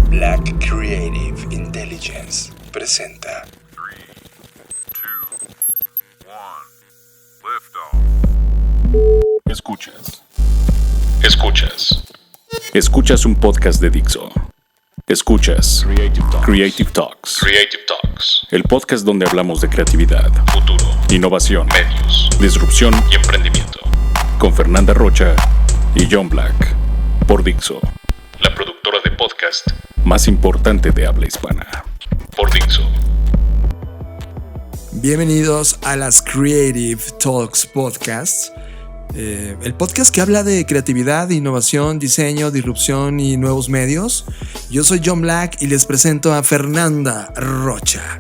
Black Creative Intelligence presenta 3, 2, 1, lift off. Escuchas un podcast de Dixo. Escuchas Creative Talks. El podcast donde hablamos de creatividad, Futuro, innovación, medios disrupción y emprendimiento. con Fernanda Rocha y John Black por Dixo, La productora de podcast más importante de habla hispana. por Dixo. Bienvenidos a las Creative Talks Podcasts, el podcast que habla de creatividad, innovación, diseño, disrupción y nuevos medios. Yo soy John Black y les presento a Fernanda Rocha.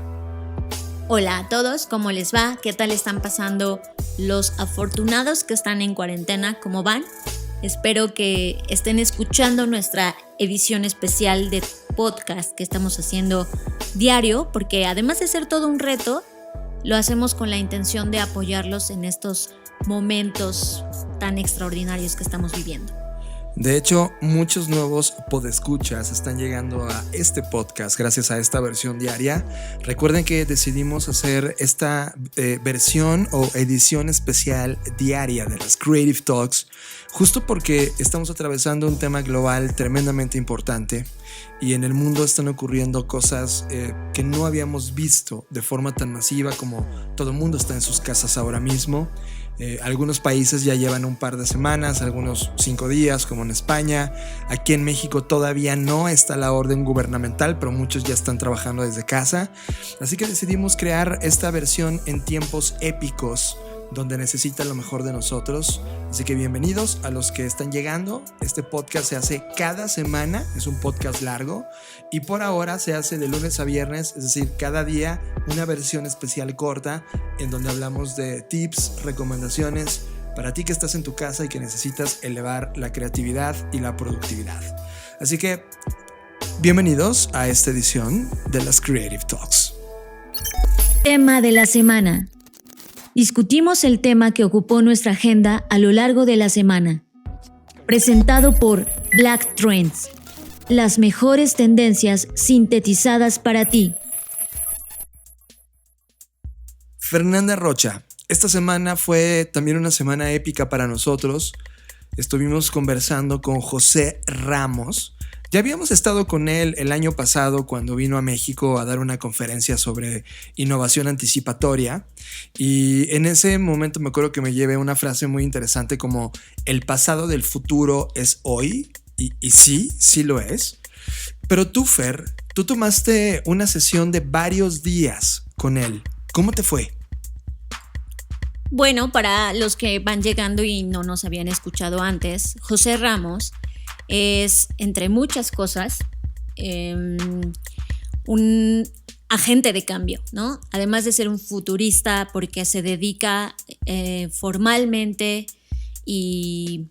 Hola a todos, ¿cómo les va? ¿Qué tal están pasando los afortunados que están en cuarentena? ¿Cómo van? Espero que estén escuchando nuestra edición especial de podcast que estamos haciendo diario, porque además de ser todo un reto, lo hacemos con la intención de apoyarlos en estos momentos tan extraordinarios que estamos viviendo. De hecho, muchos nuevos podescuchas están llegando a este podcast gracias a esta versión diaria. Recuerden que decidimos hacer esta versión o edición especial diaria de las Creative Talks justo porque estamos atravesando un tema global tremendamente importante y en el mundo están ocurriendo cosas que no habíamos visto de forma tan masiva como todo el mundo está en sus casas ahora mismo. Algunos países ya llevan un par de semanas, algunos 5 días, como en España. Aquí en México todavía no está la orden gubernamental, pero muchos ya están trabajando desde casa. Así que decidimos crear esta versión en tiempos épicos, donde necesita lo mejor de nosotros. Así que bienvenidos a los que están llegando. Este podcast se hace cada semana, es un podcast largo y por ahora se hace de lunes a viernes, es decir, cada día una versión especial corta en donde hablamos de tips, recomendaciones para ti que estás en tu casa y que necesitas elevar la creatividad y la productividad. Así que bienvenidos a esta edición de las Creative Talks. Tema de la semana. Discutimos el tema que ocupó nuestra agenda a lo largo de la semana. Presentado por Black Trends. Las mejores tendencias sintetizadas para ti. Fernanda Rocha, esta semana fue también una semana épica para nosotros. Estuvimos conversando con José Ramos. Ya habíamos estado con él el año pasado cuando vino a México a dar una conferencia sobre innovación anticipatoria y en ese momento me acuerdo que me llevé una frase muy interesante como el pasado del futuro es hoy y sí lo es. Pero tú, Fer, tú tomaste una sesión de varios días con él. ¿Cómo te fue? Bueno, para los que van llegando y no nos habían escuchado antes, José Ramos es, entre muchas cosas, un agente de cambio, ¿no? Además de ser un futurista, porque se dedica formalmente y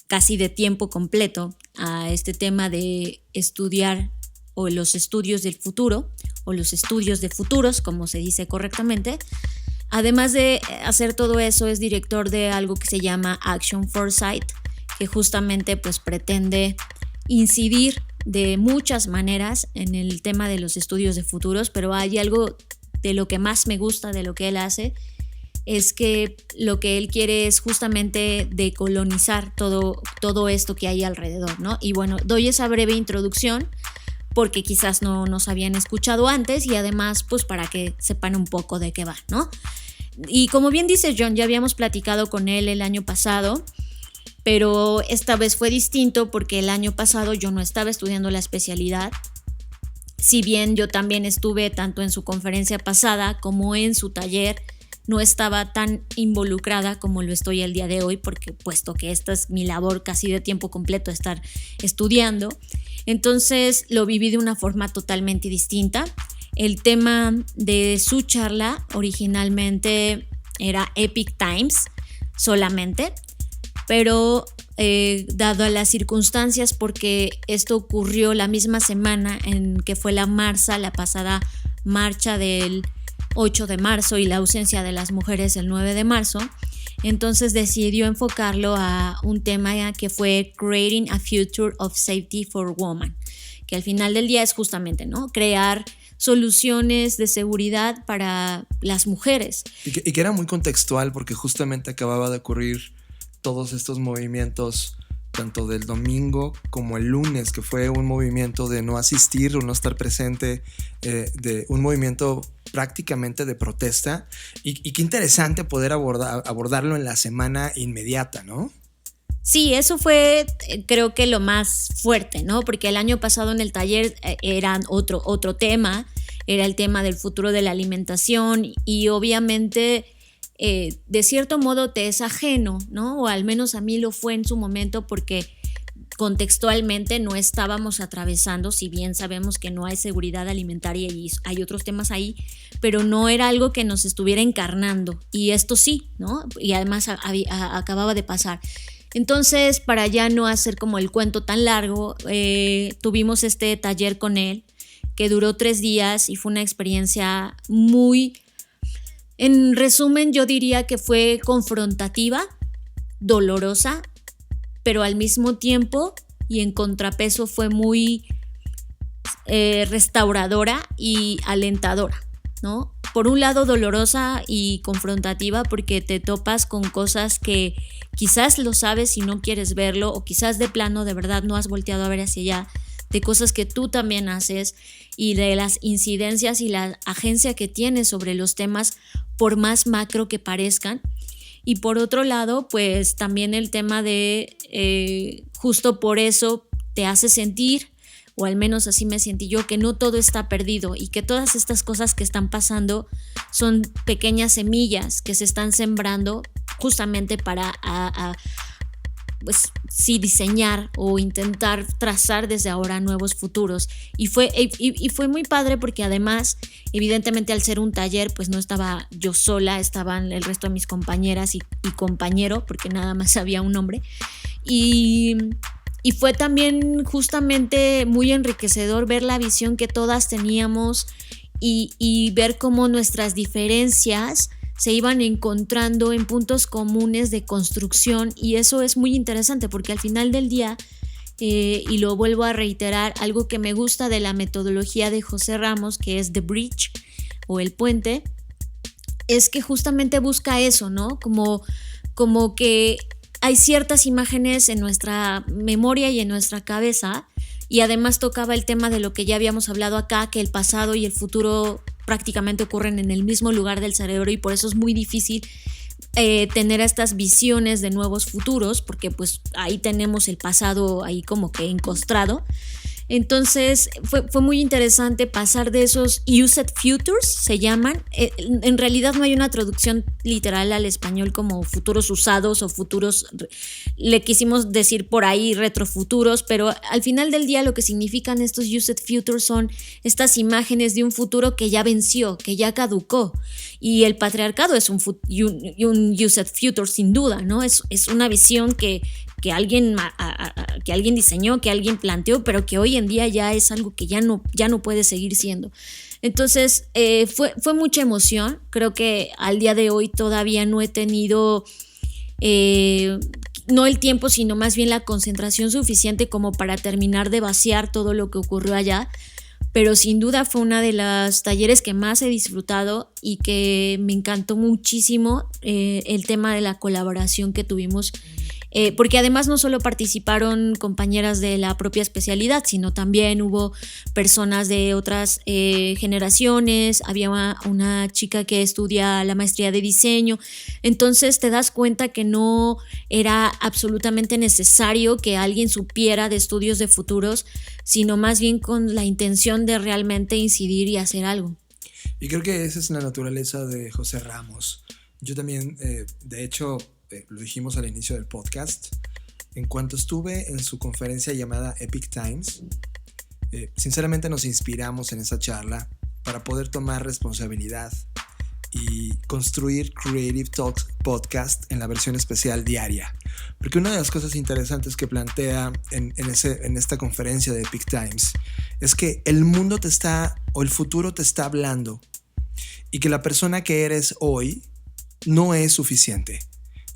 casi de tiempo completo a este tema de estudiar o los estudios del futuro, o los estudios de futuros, como se dice correctamente. Además de hacer todo eso, es director de algo que se llama Action Foresight, que justamente pues pretende incidir de muchas maneras en el tema de los estudios de futuros, pero hay algo de lo que más me gusta de lo que él hace, es que lo que él quiere es justamente decolonizar todo esto que hay alrededor, ¿no? Y bueno, doy esa breve introducción porque quizás no nos habían escuchado antes y además pues para que sepan un poco de qué va, ¿no? Y como bien dice John, ya habíamos platicado con él el año pasado, pero esta vez fue distinto porque el año pasado yo no estaba estudiando la especialidad, si bien yo también estuve tanto en su conferencia pasada como en su taller. No estaba tan involucrada como lo estoy el día de hoy, porque puesto que esta es mi labor casi de tiempo completo, estar estudiando, entonces lo viví de una forma totalmente distinta. El tema de su charla originalmente era Epic Times solamente, pero dado a las circunstancias, porque esto ocurrió la misma semana en que fue la pasada marcha del 8 de marzo y la ausencia de las mujeres el 9 de marzo, Entonces decidió enfocarlo a un tema que fue Creating a Future of Safety for Women, que al final del día es justamente, ¿no?, crear soluciones de seguridad para las mujeres. Y que era muy contextual porque justamente acababa de ocurrir todos estos movimientos, tanto del domingo como el lunes, que fue un movimiento de no asistir o no estar presente, de un movimiento prácticamente de protesta. Y qué interesante poder abordarlo en la semana inmediata, ¿no? Sí, eso fue creo que lo más fuerte, ¿no? Porque el año pasado en el taller era otro tema, era el tema del futuro de la alimentación y obviamente de cierto modo te es ajeno, ¿no? O al menos a mí lo fue en su momento porque contextualmente no estábamos atravesando, si bien sabemos que no hay seguridad alimentaria y hay otros temas ahí, pero no era algo que nos estuviera encarnando y esto sí, ¿no? Y además acababa de pasar. Entonces, para ya no hacer como el cuento tan largo, tuvimos este taller con él que duró 3 días y fue una experiencia muy, en resumen, yo diría que fue confrontativa, dolorosa, pero al mismo tiempo y en contrapeso fue muy restauradora y alentadora, ¿no? Por un lado dolorosa y confrontativa porque te topas con cosas que quizás lo sabes y no quieres verlo, o quizás de plano de verdad no has volteado a ver hacia allá, de cosas que tú también haces y de las incidencias y la agencia que tienes sobre los temas por más macro que parezcan. Y por otro lado, pues también el tema de justo por eso te hace sentir, o al menos así me sentí yo, que no todo está perdido y que todas estas cosas que están pasando son pequeñas semillas que se están sembrando justamente para pues sí, diseñar o intentar trazar desde ahora nuevos futuros. Y fue muy padre porque además, evidentemente al ser un taller, pues no estaba yo sola, estaban el resto de mis compañeras y compañero, porque nada más había un hombre. Y fue también justamente muy enriquecedor ver la visión que todas teníamos y ver cómo nuestras diferencias se iban encontrando en puntos comunes de construcción, y eso es muy interesante porque al final del día, y lo vuelvo a reiterar, algo que me gusta de la metodología de José Ramos, que es The Bridge o el puente, es que justamente busca eso, ¿no? Como que hay ciertas imágenes en nuestra memoria y en nuestra cabeza, y además tocaba el tema de lo que ya habíamos hablado acá, que el pasado y el futuro prácticamente ocurren en el mismo lugar del cerebro, y por eso es muy difícil tener estas visiones de nuevos futuros, porque pues ahí tenemos el pasado ahí como que encostrado. Entonces fue muy interesante pasar de esos used futures, se llaman. En realidad no hay una traducción literal al español como futuros usados o futuros, le quisimos decir por ahí retrofuturos, pero al final del día lo que significan estos used futures son estas imágenes de un futuro que ya venció, que ya caducó. Y el patriarcado es un used future sin duda, ¿no? Es una visión que alguien diseñó, que alguien planteó, pero que hoy en día ya es algo que ya no puede seguir siendo. Entonces fue mucha emoción. Creo que al día de hoy todavía no he tenido no el tiempo, sino más bien la concentración suficiente como para terminar de vaciar todo lo que ocurrió allá, pero sin duda fue una de las talleres que más he disfrutado y que me encantó muchísimo el tema de la colaboración que tuvimos. Porque además no solo participaron compañeras de la propia especialidad, sino también hubo personas de otras generaciones, había una chica que estudia la maestría de diseño. Entonces te das cuenta que no era absolutamente necesario que alguien supiera de estudios de futuros, sino más bien con la intención de realmente incidir y hacer algo. Y creo que esa es la naturaleza de José Ramos. Yo también, de hecho, lo dijimos al inicio del podcast, en cuanto estuve en su conferencia llamada Epic Times, sinceramente nos inspiramos en esa charla para poder tomar responsabilidad y construir Creative Talks Podcast en la versión especial diaria. Porque una de las cosas interesantes que plantea en esta conferencia de Epic Times es que el mundo el futuro te está hablando, y que la persona que eres hoy no es suficiente.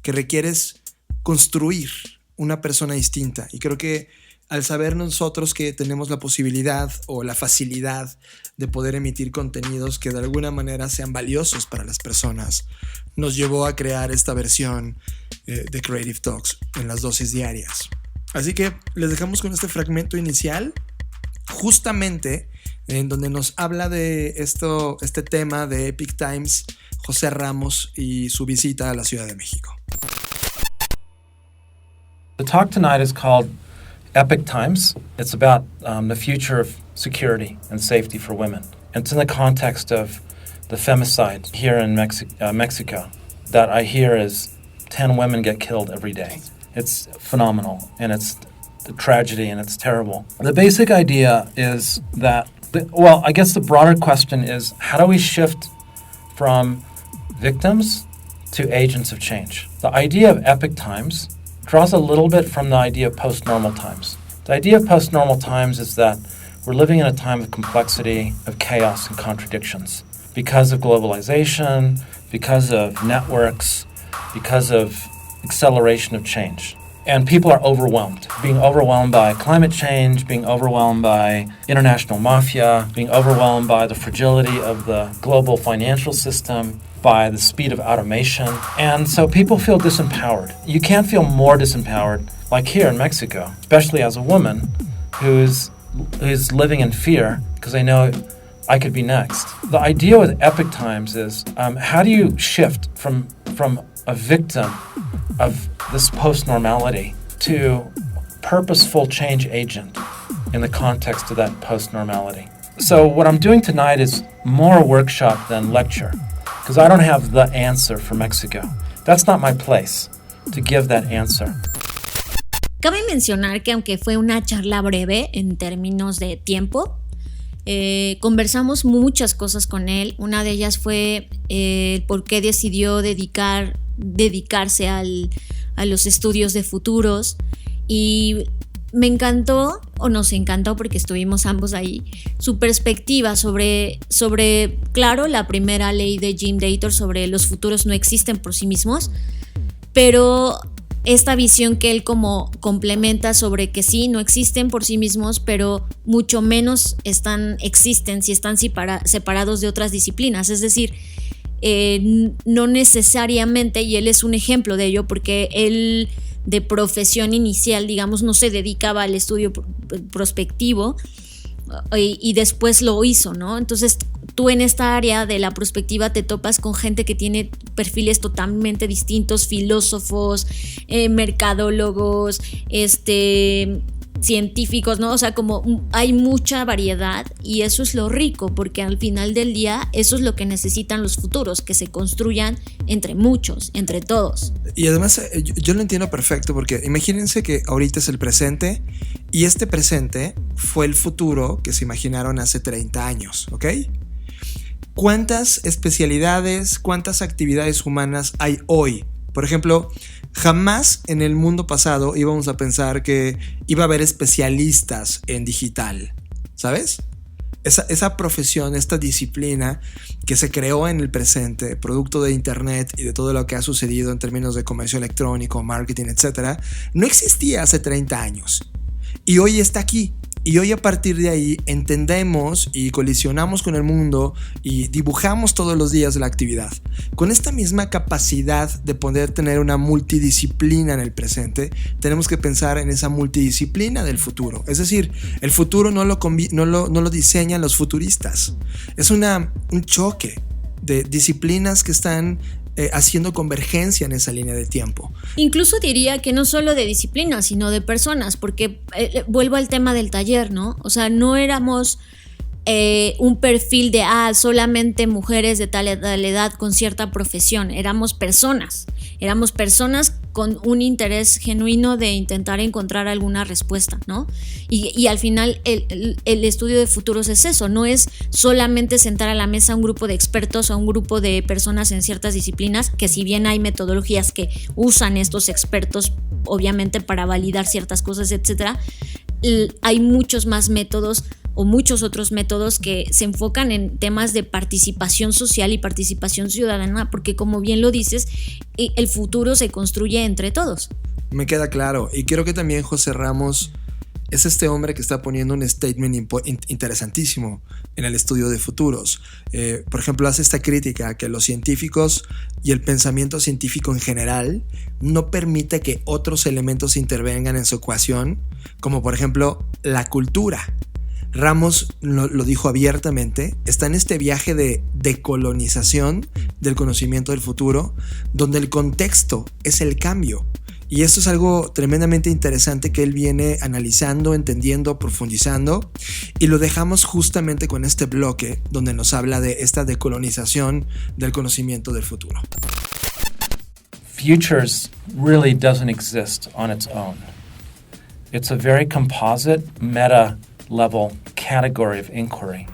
que requieres construir una persona distinta. Y creo que al saber nosotros que tenemos la posibilidad o la facilidad de poder emitir contenidos que de alguna manera sean valiosos para las personas, nos llevó a crear esta versión de Creative Talks en las dosis diarias. Así que les dejamos con este fragmento inicial, justamente en donde nos habla de este tema de Epic Times, José Ramos y su visita a la Ciudad de México. The talk tonight is called Epic Times. It's about the future of security and safety for women. And it's in the context of the femicide here in Mexico that I hear is 10 women get killed every day. It's phenomenal, and it's a tragedy, and it's terrible. The basic idea is that, I guess the broader question is, how do we shift from victims to agents of change? The idea of epic times draws a little bit from the idea of post-normal times. The idea of post-normal times is that we're living in a time of complexity, of chaos and contradictions because of globalization, because of networks, because of acceleration of change. And people are overwhelmed, being overwhelmed by climate change, being overwhelmed by international mafia, being overwhelmed by the fragility of the global financial system, by the speed of automation. And so people feel disempowered. You can't feel more disempowered like here in Mexico, especially as a woman who's living in fear because they know I could be next. The idea with epic times is how do you shift from a victim of this post-normality to purposeful change agent in the context of that post-normality. So what I'm doing tonight is more a workshop than lecture, because I don't have the answer for Mexico. That's not my place to give that answer. Cabe mencionar que aunque fue una charla breve en términos de tiempo, conversamos muchas cosas con él. Una de ellas fue por qué decidió dedicarse a los estudios de futuros, y me encantó, o nos encantó porque estuvimos ambos ahí, su perspectiva sobre, claro, la primera ley de Jim Dator sobre los futuros no existen por sí mismos, pero esta visión que él como complementa sobre que sí, no existen por sí mismos, pero mucho menos existen si están separados de otras disciplinas. Es decir, no necesariamente, y él es un ejemplo de ello, porque él de profesión inicial, digamos, no se dedicaba al estudio prospectivo y después lo hizo, ¿no? Entonces tú en esta área de la prospectiva te topas con gente que tiene perfiles totalmente distintos, filósofos, mercadólogos, científicos, ¿no? O sea, como hay mucha variedad, y eso es lo rico, porque al final del día eso es lo que necesitan los futuros, que se construyan entre muchos, entre todos. Y además yo lo entiendo perfecto, porque imagínense que ahorita es el presente, y este presente fue el futuro que se imaginaron hace 30 años, ¿ok? ¿Cuántas especialidades, cuántas actividades humanas hay hoy? Por ejemplo, jamás en el mundo pasado íbamos a pensar que iba a haber especialistas en digital, ¿sabes? Esa profesión, esta disciplina que se creó en el presente, producto de internet y de todo lo que ha sucedido en términos de comercio electrónico, marketing, etc., no existía hace 30 años. Y hoy está aquí. Y hoy a partir de ahí entendemos y colisionamos con el mundo y dibujamos todos los días la actividad. Con esta misma capacidad de poder tener una multidisciplina en el presente, tenemos que pensar en esa multidisciplina del futuro. Es decir, el futuro no lo diseñan los futuristas. Es un choque de disciplinas que están haciendo convergencia en esa línea de tiempo. Incluso diría que no solo de disciplinas, sino de personas, porque vuelvo al tema del taller, ¿no? O sea, no éramos un perfil de solamente mujeres de tal edad con cierta profesión. Éramos personas con un interés genuino de intentar encontrar alguna respuesta, ¿no? Y al final el estudio de futuros es eso, no es solamente sentar a la mesa a un grupo de expertos o a un grupo de personas en ciertas disciplinas, que si bien hay metodologías que usan estos expertos obviamente para validar ciertas cosas, etcétera, hay muchos más métodos o muchos otros métodos que se enfocan en temas de participación social y participación ciudadana, porque como bien lo dices, el futuro se construye entre todos. Me queda claro, y creo que también José Ramos es este hombre que está poniendo un statement interesantísimo en el estudio de futuros. Por ejemplo, hace esta crítica que los científicos y el pensamiento científico en general no permite que otros elementos intervengan en su ecuación, como por ejemplo la cultura. Ramos lo dijo abiertamente, está en este viaje de decolonización del conocimiento del futuro, donde el contexto es el cambio. Y esto es algo tremendamente interesante que él viene analizando, entendiendo, profundizando, y lo dejamos justamente con este bloque donde nos habla de esta decolonización del conocimiento del futuro. Futures really doesn't exist on its own. It's a very composite, meta-level category of inquiry.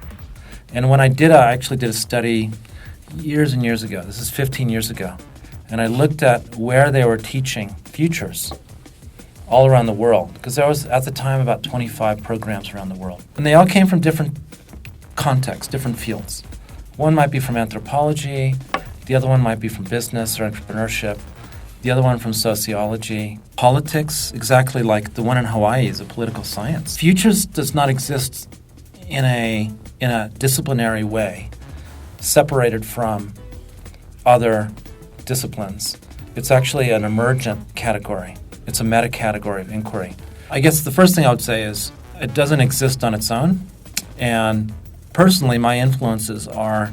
And when I actually did a study years and years ago. This is 15 years ago. And I looked at where they were teaching futures all around the world, because there was, at the time, about 25 programs around the world. And they all came from different contexts, different fields. One might be from anthropology, the other one might be from business or entrepreneurship, the other one from sociology. Politics, exactly like the one in Hawaii, is a political science. Futures does not exist in a disciplinary way, separated from other disciplines. It's actually an emergent category. It's a meta-category of inquiry. I guess the first thing I would say is it doesn't exist on its own, and personally my influences are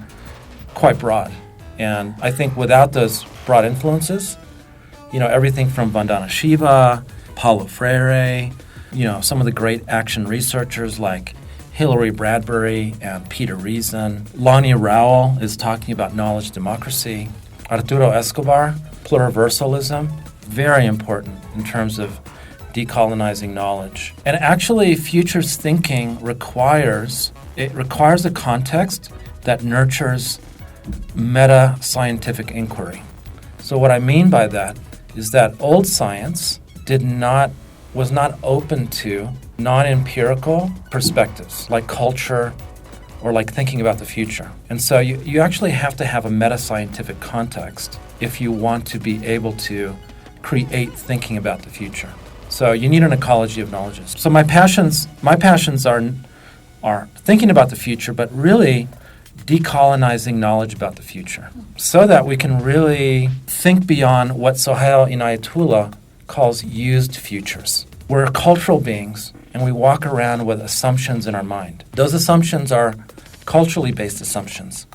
quite broad. And I think without those broad influences, everything from Vandana Shiva, Paulo Freire, some of the great action researchers like Hilary Bradbury and Peter Reason. Lonnie Rowell is talking about knowledge democracy. Arturo Escobar, pluriversalism, very important in terms of decolonizing knowledge. And actually, futures thinking requires a context that nurtures meta-scientific inquiry. So what I mean by that is that old science was not open to non-empirical perspectives like culture or like thinking about the future. And so you actually have to have a meta-scientific context if you want to be able to create thinking about the future. So you need an ecology of knowledges. So my passions are thinking about the future, but really decolonizing knowledge about the future so that we can really think beyond what Sohail Inayatullah calls used futures. We're cultural beings, and we walk around with assumptions in our mind. Those assumptions are culturally based assumptions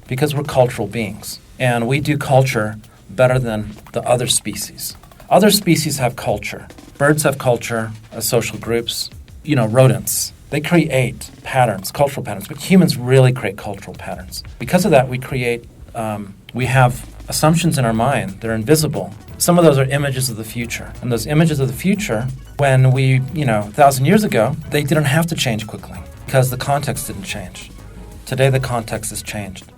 because we're cultural beings, and we do culture better than the other species. Other species have culture. Birds have culture as social groups. Rodents. They create patterns, cultural patterns, but humans really create cultural patterns. Because of that, we have assumptions in our mind. They're invisible. Some of those are images of the future. And those images of the future, when 1,000 years ago, they didn't have to change quickly because the context didn't change. Today, the context has changed.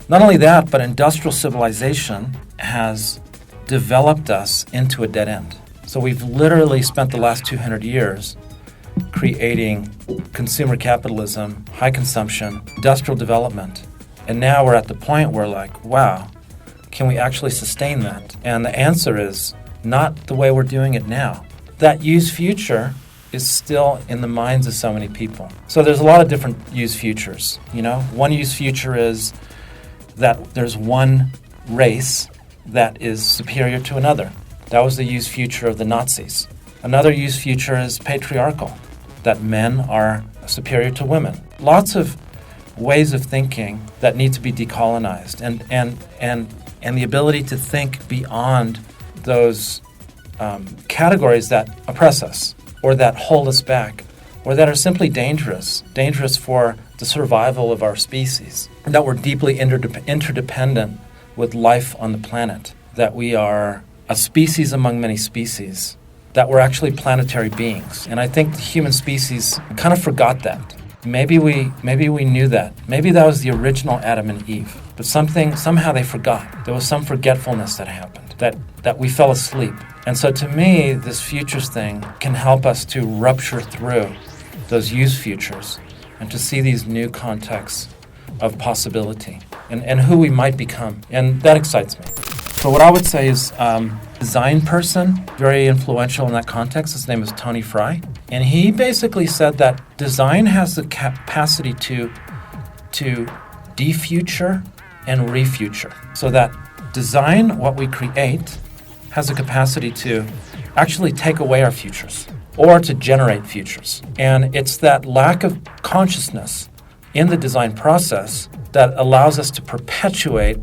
Not only that, but industrial civilization has developed us into a dead end. So we've literally spent the last 200 years creating consumer capitalism, high consumption, industrial development. And now we're at the point where wow, can we actually sustain that? And the answer is not the way we're doing it now. That used future is still in the minds of so many people. So there's a lot of different used futures. One used future is that there's one race that is superior to another. That was the used future of the Nazis. Another used future is patriarchal, that men are superior to women. Lots of ways of thinking that need to be decolonized, and the ability to think beyond those categories that oppress us or that hold us back or that are simply dangerous for the survival of our species, that we're deeply interdependent with life on the planet, that we are a species among many species, that we're actually planetary beings. And I think the human species kind of forgot that. Maybe we knew that. Maybe that was the original Adam and Eve. But somehow they forgot. There was some forgetfulness that happened, that we fell asleep. And so to me, this futures thing can help us to rupture through those used futures and to see these new contexts of possibility and who we might become. And that excites me. So what I would say is design person, very influential in that context. His name is Tony Fry. And he basically said that design has the capacity to defuture and refuture. So that design, what we create, has the capacity to actually take away our futures or to generate futures. And it's that lack of consciousness in the design process that allows us to perpetuate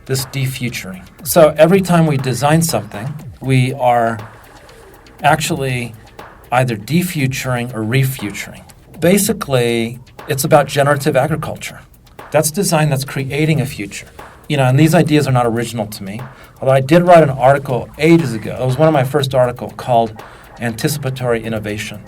this defuturing. So every time we design something, we are actually either defuturing or refuturing. Basically, it's about generative agriculture. That's design that's creating a future. And these ideas are not original to me. Although I did write an article ages ago. It was one of my first articles called Anticipatory Innovation.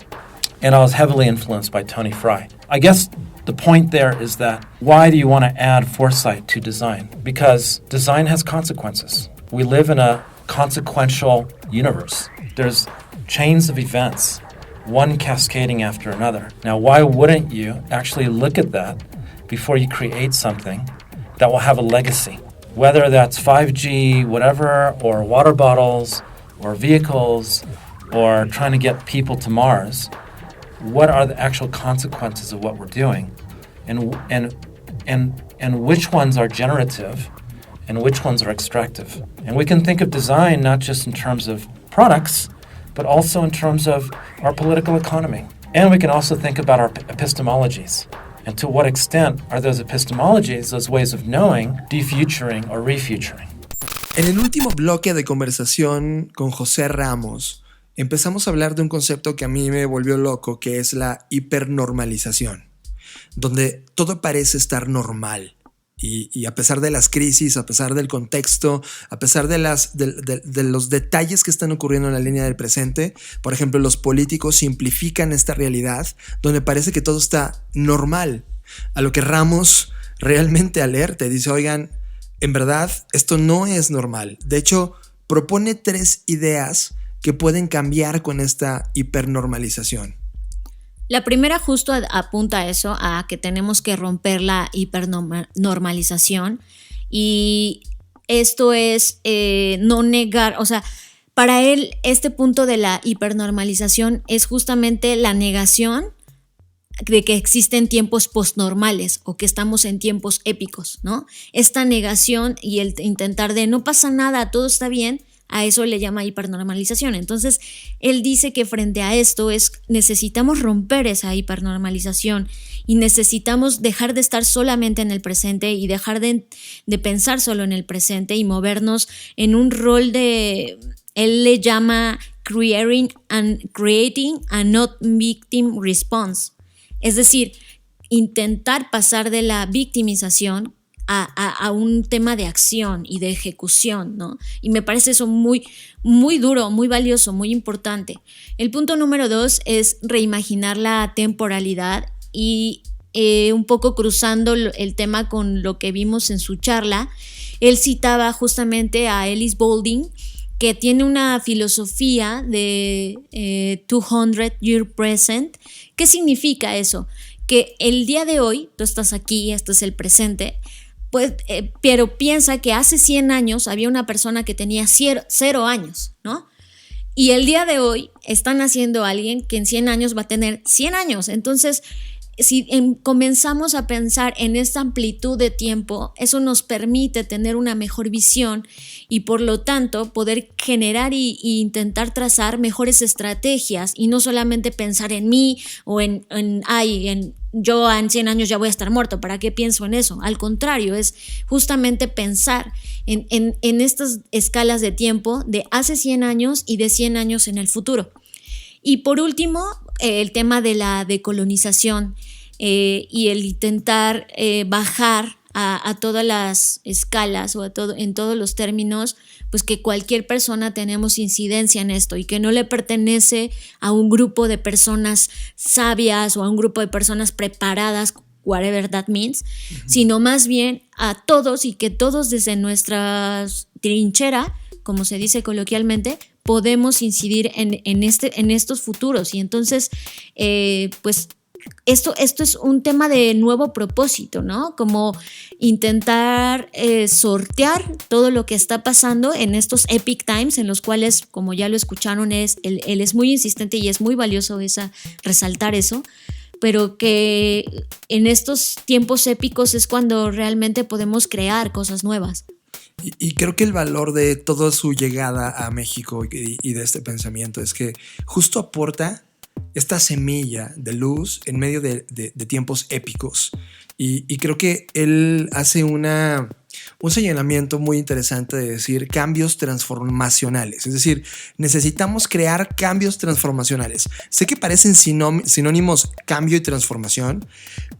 And I was heavily influenced by Tony Fry. I guess the point there is that why do you want to add foresight to design? Because design has consequences. We live in a consequential universe. There's chains of events, one cascading after another. Now, why wouldn't you actually look at that before you create something that will have a legacy? Whether that's 5G, whatever, or water bottles, or vehicles, or trying to get people to Mars, what are the actual consequences of what we're doing? And which ones are generative and which ones are extractive? And we can think of design not just in terms of products, but also in terms of our political economy. And we can also think about our epistemologies. And to what extent are those epistemologies, those ways of knowing, defuturing or refuturing? En el último bloque de conversación con José Ramos, empezamos a hablar de un concepto que a mí me volvió loco, que es la hipernormalización, donde todo parece estar normal. Y a pesar de las crisis, a pesar del contexto, a pesar de los detalles que están ocurriendo en la línea del presente, por ejemplo, los políticos simplifican esta realidad donde parece que todo está normal. A lo que Ramos realmente alerta y dice, oigan, en verdad esto no es normal. De hecho, propone 3 ideas que pueden cambiar con esta hipernormalización. La primera justo apunta a eso, a que tenemos que romper la hipernormalización, y esto es no negar, o sea, para él este punto de la hipernormalización es justamente la negación de que existen tiempos postnormales o que estamos en tiempos épicos, ¿no? Esta negación y el intentar de no pasa nada, todo está bien, a eso le llama hipernormalización. Entonces, él dice que frente a esto necesitamos romper esa hipernormalización y necesitamos dejar de estar solamente en el presente y dejar de pensar solo en el presente y movernos en un rol de, él le llama creating a not victim response. Es decir, intentar pasar de la victimización a un tema de acción y de ejecución, ¿no? Y me parece eso muy, muy duro, muy valioso, muy importante. El punto número 2 es reimaginar la temporalidad y un poco cruzando el tema con lo que vimos en su charla. Él citaba justamente a Ellis Boulding, que tiene una filosofía de 200 year present. ¿Qué significa eso? Que el día de hoy, tú estás aquí, esto es el presente, pues, pero piensa que hace 100 años había una persona que tenía 0 años, ¿no? Y el día de hoy está naciendo alguien que en 100 años va a tener 100 años. Entonces, si comenzamos a pensar en esta amplitud de tiempo, eso nos permite tener una mejor visión y por lo tanto poder generar y intentar trazar mejores estrategias y no solamente pensar en mí o yo en 100 años ya voy a estar muerto, ¿para qué pienso en eso? Al contrario, es justamente pensar en estas escalas de tiempo de hace 100 años y de 100 años en el futuro. Y por último, el tema de la decolonización y el intentar bajar a todas las escalas o en todos los términos, pues que cualquier persona tenemos incidencia en esto y que no le pertenece a un grupo de personas sabias o a un grupo de personas preparadas, whatever that means, sino más bien a todos y que todos desde nuestra trinchera, como se dice coloquialmente, podemos incidir en estos futuros y entonces pues esto es un tema de nuevo propósito, ¿no? Como intentar sortear todo lo que está pasando en estos epic times, en los cuales, como ya lo escucharon, él es muy insistente y es muy valioso resaltar eso, pero que en estos tiempos épicos es cuando realmente podemos crear cosas nuevas. Y creo que el valor de toda su llegada a México y de este pensamiento es que justo aporta esta semilla de luz en medio de tiempos épicos. Y creo que él hace un señalamiento muy interesante de decir cambios transformacionales. Es decir, necesitamos crear cambios transformacionales. Sé que parecen sinónimos cambio y transformación,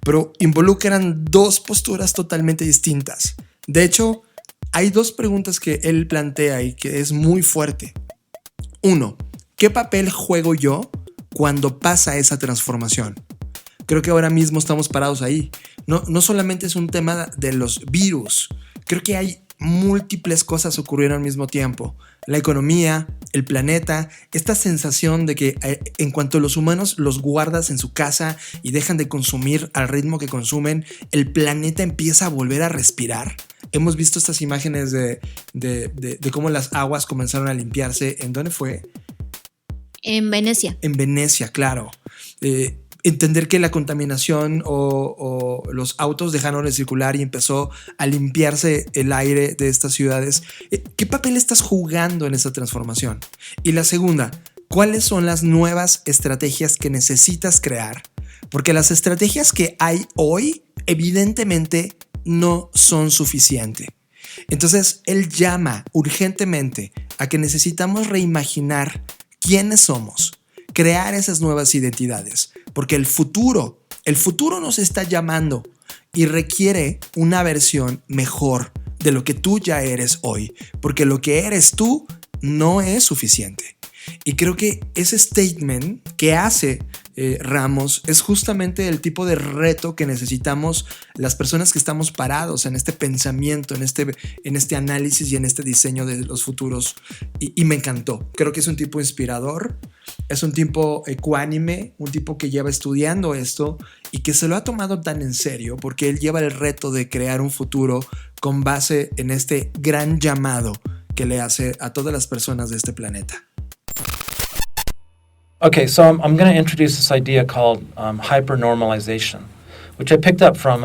pero involucran dos posturas totalmente distintas. De hecho, hay dos preguntas que él plantea y que es muy fuerte. Uno, ¿qué papel juego yo cuando pasa esa transformación? Creo que ahora mismo estamos parados ahí. No solamente es un tema de los virus. Creo que hay múltiples cosas ocurriendo al mismo tiempo. La economía, el planeta, esta sensación de que en cuanto los humanos los guardas en su casa y dejan de consumir al ritmo que consumen, el planeta empieza a volver a respirar. Hemos visto estas imágenes de cómo las aguas comenzaron a limpiarse. ¿En dónde fue? En Venecia. En Venecia, claro. Entender que la contaminación o los autos dejaron de circular y empezó a limpiarse el aire de estas ciudades. ¿Qué papel estás jugando en esa transformación? Y la segunda, ¿cuáles son las nuevas estrategias que necesitas crear? Porque las estrategias que hay hoy, evidentemente, no son suficientes. Entonces, él llama urgentemente a que necesitamos reimaginar quiénes somos, crear esas nuevas identidades, porque el futuro nos está llamando y requiere una versión mejor de lo que tú ya eres hoy, porque lo que eres tú no es suficiente. Y creo que ese statement que hace Ramos es justamente el tipo de reto que necesitamos las personas que estamos parados en este pensamiento, en este análisis y en este diseño de los futuros. Y me encantó. Creo que es un tipo inspirador, es un tipo ecuánime, un tipo que lleva estudiando esto y que se lo ha tomado tan en serio porque él lleva el reto de crear un futuro con base en este gran llamado que le hace a todas las personas de este planeta. Okay, so I'm going to introduce this idea called hypernormalization, which I picked up from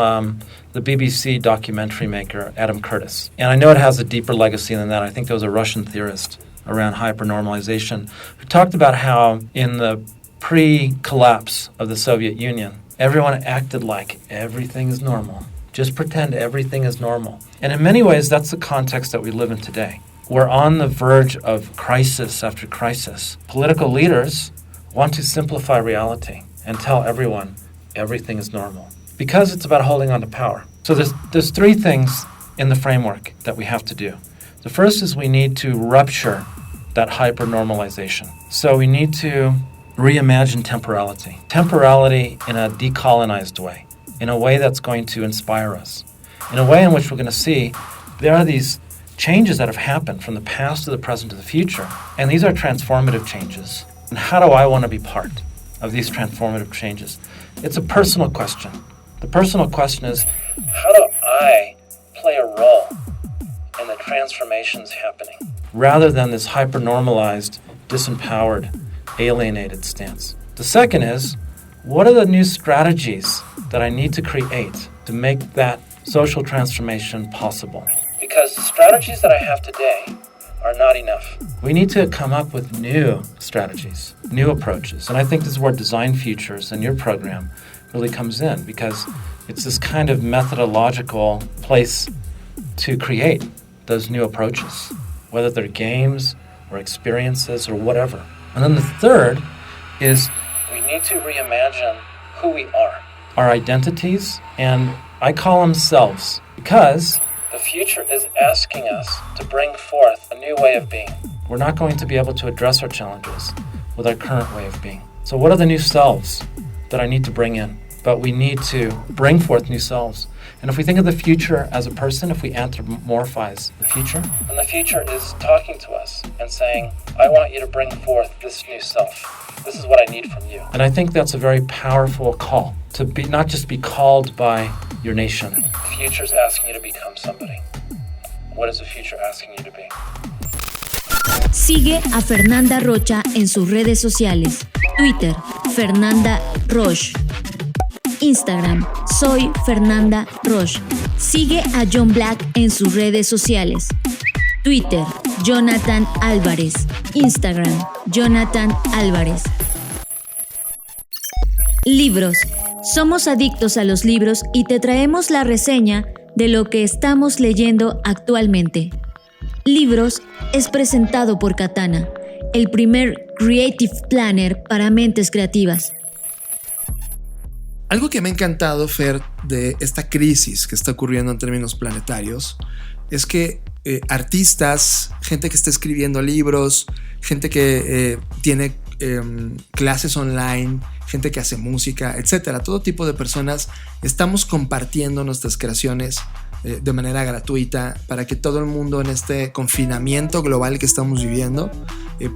the BBC documentary maker Adam Curtis. And I know it has a deeper legacy than that. I think there was a Russian theorist around hypernormalization who talked about how in the pre-collapse of the Soviet Union, everyone acted like everything is normal. Just pretend everything is normal. And in many ways, that's the context that we live in today. We're on the verge of crisis after crisis. Political leaders want to simplify reality and tell everyone everything is normal because it's about holding on to power. So there's three things in the framework that we have to do. The first is we need to rupture that hyper-normalization. So we need to reimagine temporality. Temporality in a decolonized way, in a way that's going to inspire us, in a way in which we're going to see there are these changes that have happened from the past to the present to the future, and these are transformative changes. And how do I want to be part of these transformative changes? It's a personal question. The personal question is, how do I play a role in the transformations happening? Rather than this hyper-normalized, disempowered, alienated stance. The second is, what are the new strategies that I need to create to make that social transformation possible? Because the strategies that I have today are not enough. We need to come up with new strategies, new approaches. And I think this is where Design Futures and your program really comes in, because it's this kind of methodological place to create those new approaches, whether they're games or experiences or whatever. And then the third is we need to reimagine who we are, our identities, and I call them selves, because the future is asking us to bring forth a new way of being. We're not going to be able to address our challenges with our current way of being. So what are the new selves that I need to bring in? but we need to bring forth new selves. And if we think of the future as a person, if we anthropomorphize the future, then the future is talking to us and saying, I want you to bring forth this new self. This is what I need from you. And I think that's a very powerful call, to be not just be called by your nation. The future's asking you to become somebody. What is the future asking you to be? Sigue a Fernanda Rocha en sus redes sociales. Twitter, Fernanda Roche. Instagram, soy Fernanda Roche. Sigue a John Black en sus redes sociales. Twitter, Jonathan Álvarez. Instagram, Jonathan Álvarez. Libros. Somos adictos a los libros y te traemos la reseña de lo que estamos leyendo actualmente. Libros es presentado por Katana, el primer Creative Planner para mentes creativas. Algo que me ha encantado, Fer, de esta crisis que está ocurriendo en términos planetarios es que artistas, gente que está escribiendo libros, gente que tiene clases online, gente que hace música, etcétera, todo tipo de personas estamos compartiendo nuestras creaciones de manera gratuita para que todo el mundo en este confinamiento global que estamos viviendo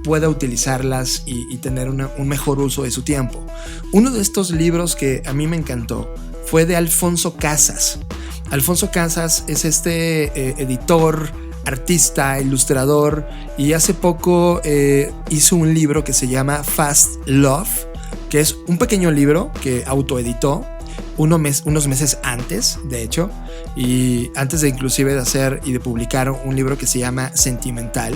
pueda utilizarlas y tener un mejor uso de su tiempo. Uno de estos libros que a mí me encantó fue de Alfonso Casas. Alfonso Casas es este editor, artista, ilustrador, y hace poco hizo un libro que se llama Fast Love, que es un pequeño libro que autoeditó unos meses antes, de hecho, y antes de inclusive de hacer y de publicar un libro que se llama Sentimental.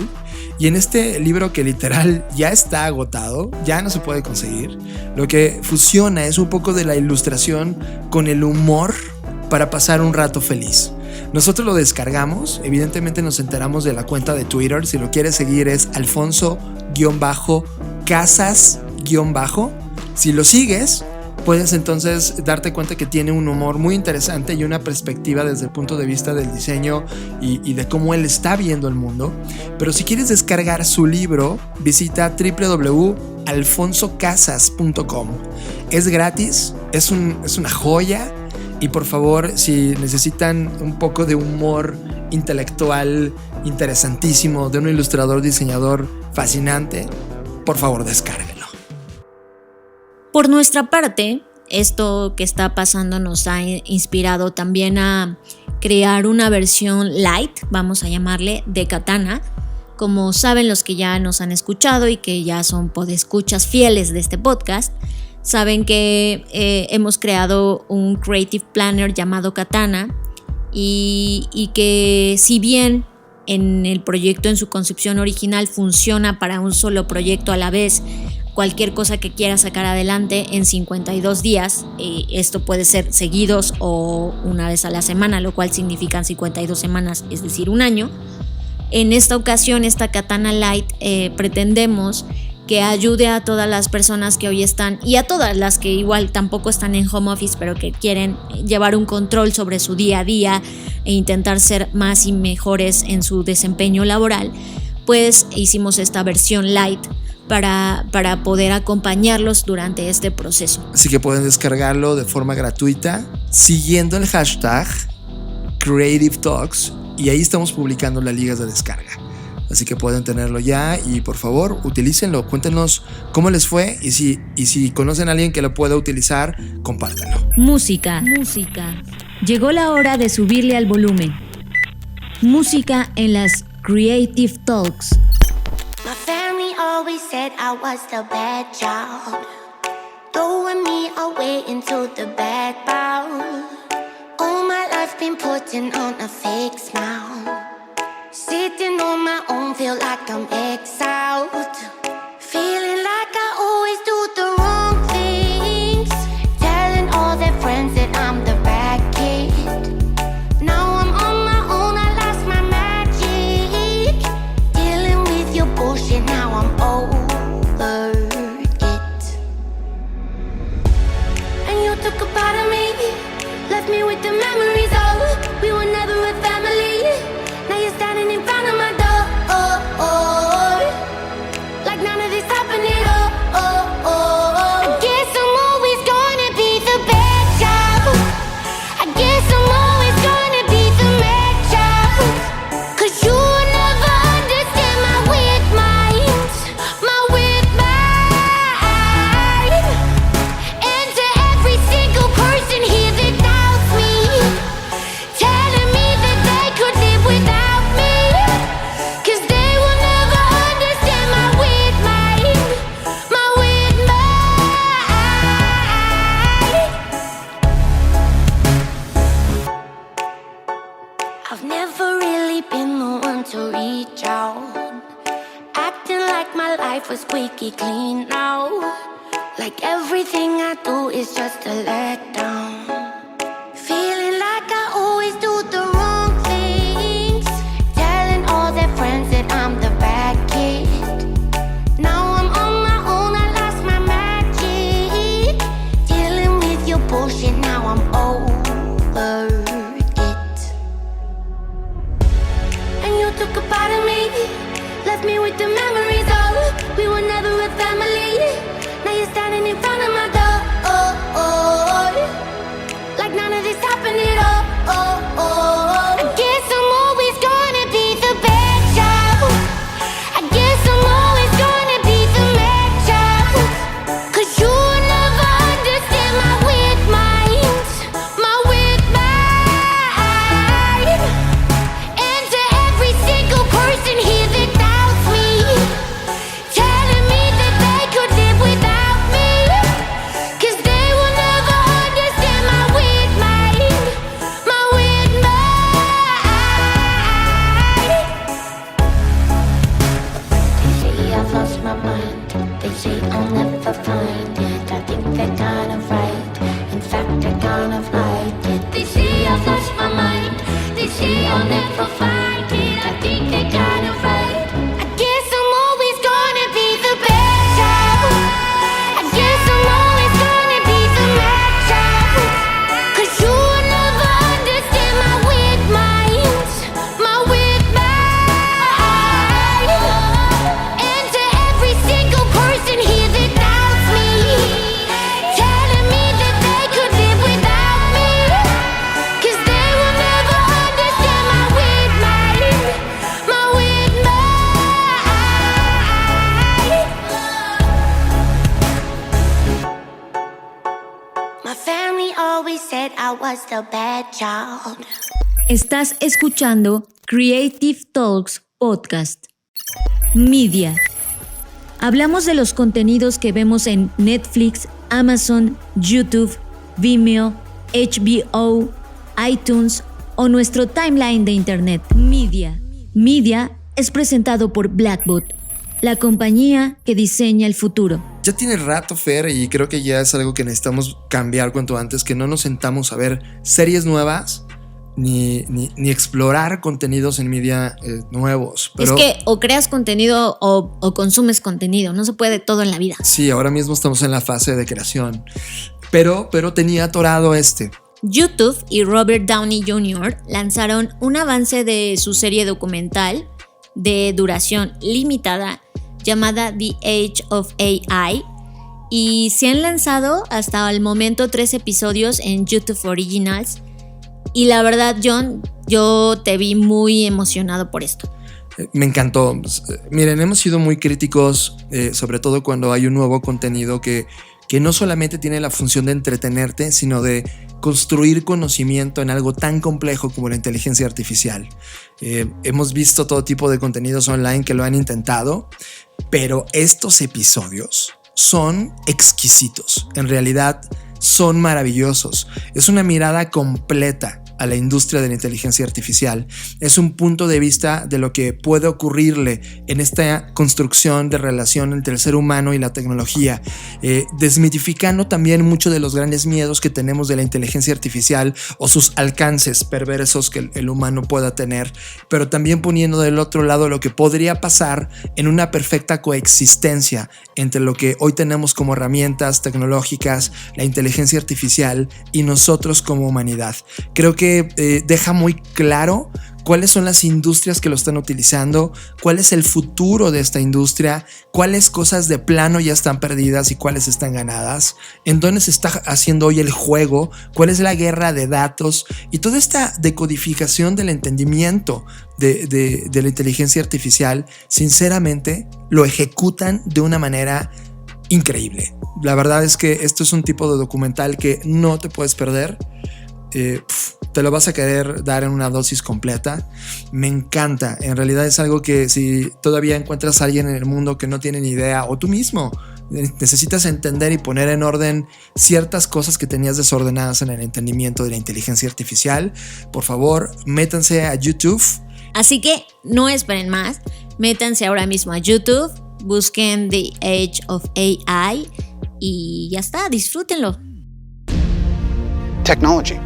Y en este libro, que literal ya está agotado, ya no se puede conseguir, lo que fusiona es un poco de la ilustración con el humor para pasar un rato feliz. Nosotros lo descargamos, evidentemente nos enteramos de la cuenta de Twitter. Si lo quieres seguir es Alfonso-Casas-. Si lo sigues, puedes entonces darte cuenta que tiene un humor muy interesante y una perspectiva desde el punto de vista del diseño y de cómo él está viendo el mundo. Pero si quieres descargar su libro, visita www.alfonsocasas.com. Es gratis, es una joya. Y por favor, si necesitan un poco de humor intelectual interesantísimo de un ilustrador, diseñador fascinante, por favor descárguenlo. Por nuestra parte, esto que está pasando nos ha inspirado también a crear una versión light, vamos a llamarle, de Katana. Como saben los que ya nos han escuchado y que ya son podescuchas fieles de este podcast, saben que hemos creado un Creative Planner llamado Katana y que si bien en el proyecto, en su concepción original, funciona para un solo proyecto a la vez, cualquier cosa que quiera sacar adelante en 52 días, esto puede ser seguidos o una vez a la semana, lo cual significan 52 semanas, es decir, un año. En esta ocasión, esta Katana Light pretendemos que ayude a todas las personas que hoy están, y a todas las que igual tampoco están en home office, pero que quieren llevar un control sobre su día a día e intentar ser más y mejores en su desempeño laboral. Pues hicimos esta versión light para poder acompañarlos durante este proceso. Así que pueden descargarlo de forma gratuita siguiendo el hashtag Creative Talks, y ahí estamos publicando las ligas de descarga. Así que pueden tenerlo ya y por favor utilícenlo, cuéntenos cómo les fue y si conocen a alguien que lo pueda utilizar, compártanlo. Música. Llegó la hora de subirle al volumen. Música en las Creative Talks. My family always said I was the bad child, throwing me away into the background. All my life been putting on a fake smile, sitting on my own, feel like I'm exiled, feeling like I always do the wrong things, telling all their friends that I'm the bad kid. Now I'm on my own, I lost my magic, dealing with your bullshit, now I'm over it. And you took a part of me, left me with the memories of we were never a family. Now you're standing in front of my door, like none of this happened at all. I guess I'm always gonna be the bad child. Acting like my life was squeaky clean now. Like everything I do is just a letdown. Feeling like I always do the wrong things. Telling all their friends that I'm the bad kid. Now I'm on my own, I lost my magic. Dealing with your bullshit, now I'm over it. And you took a part of me, left me with the memories of we were never a family. Now you're standing in front of my door, like none of this happened at all. I guess I'm always gonna be the bad child. I guess I'm always gonna be the mad child. 'Cause you never understand my weird mind, my weird mind. And to every single person here that doubts me, telling me that they could live without me, 'cause they will never understand my weird mind, my weird mind. They say I've lost my mind, they say I'll never find it. I think they're kind of right, in fact they're kind of like it. They say I've lost my mind, they say I'll never find it. I think they're kind of right. I guess I'm always gonna be the bad child. I guess I'm always gonna be the mad child. 'Cause you will never understand my weird mind, my weird mind. And to every single person here that doubts me, telling me that they could live without me, 'cause they will never understand my weird mind, my weird mind. My family always said I was the bad child. Estás escuchando Creative Talks Podcast. Media. Hablamos de los contenidos que vemos en Netflix, Amazon, YouTube, Vimeo, HBO, iTunes o nuestro timeline de internet. Media. Media es presentado por Blackbot, la compañía que diseña el futuro. Ya tiene rato, Fer, y creo que ya es algo que necesitamos cambiar cuanto antes, que no nos sentamos a ver series nuevas ni explorar contenidos en media nuevos. Pero es que o creas contenido o consumes contenido, no se puede todo en la vida. sí, ahora mismo estamos en la fase de creación, pero tenía atorado YouTube y Robert Downey Jr. lanzaron un avance de su serie documental de duración limitada llamada The Age of AI, y se han lanzado hasta el momento 3 episodios en YouTube Originals, y la verdad, John, yo te vi muy emocionado por esto. Me encantó. Miren, hemos sido muy críticos, sobre todo cuando hay un nuevo contenido que no solamente tiene la función de entretenerte, sino de construir conocimiento en algo tan complejo como la inteligencia artificial. Hemos visto todo tipo de contenidos online que lo han intentado, pero estos episodios son exquisitos. En realidad, son maravillosos. Es una mirada completa a la industria de la inteligencia artificial. Es un punto de vista de lo que puede ocurrirle en esta construcción de relación entre el ser humano y la tecnología, desmitificando también mucho de los grandes miedos que tenemos de la inteligencia artificial o sus alcances perversos que el humano pueda tener, pero también poniendo del otro lado lo que podría pasar en una perfecta coexistencia entre lo que hoy tenemos como herramientas tecnológicas, la inteligencia artificial y nosotros como humanidad. Creo que deja muy claro cuáles son las industrias que lo están utilizando, cuál es el futuro de esta industria, cuáles cosas de plano ya están perdidas y cuáles están ganadas, en dónde se está haciendo hoy el juego, cuál es la guerra de datos y toda esta decodificación del entendimiento de la inteligencia artificial. Sinceramente, lo ejecutan de una manera increíble. La verdad es que esto es un tipo de documental que no te puedes perder. Te lo vas a querer dar en una dosis completa. Me encanta. En realidad es algo que si todavía encuentras a alguien en el mundo que no tiene ni idea, o tú mismo necesitas entender y poner en orden ciertas cosas que tenías desordenadas en el entendimiento de la inteligencia artificial, por favor, métanse a YouTube Así que no esperen más, métanse ahora mismo a YouTube, busquen The Age of AI y ya está, disfrútenlo. Technology.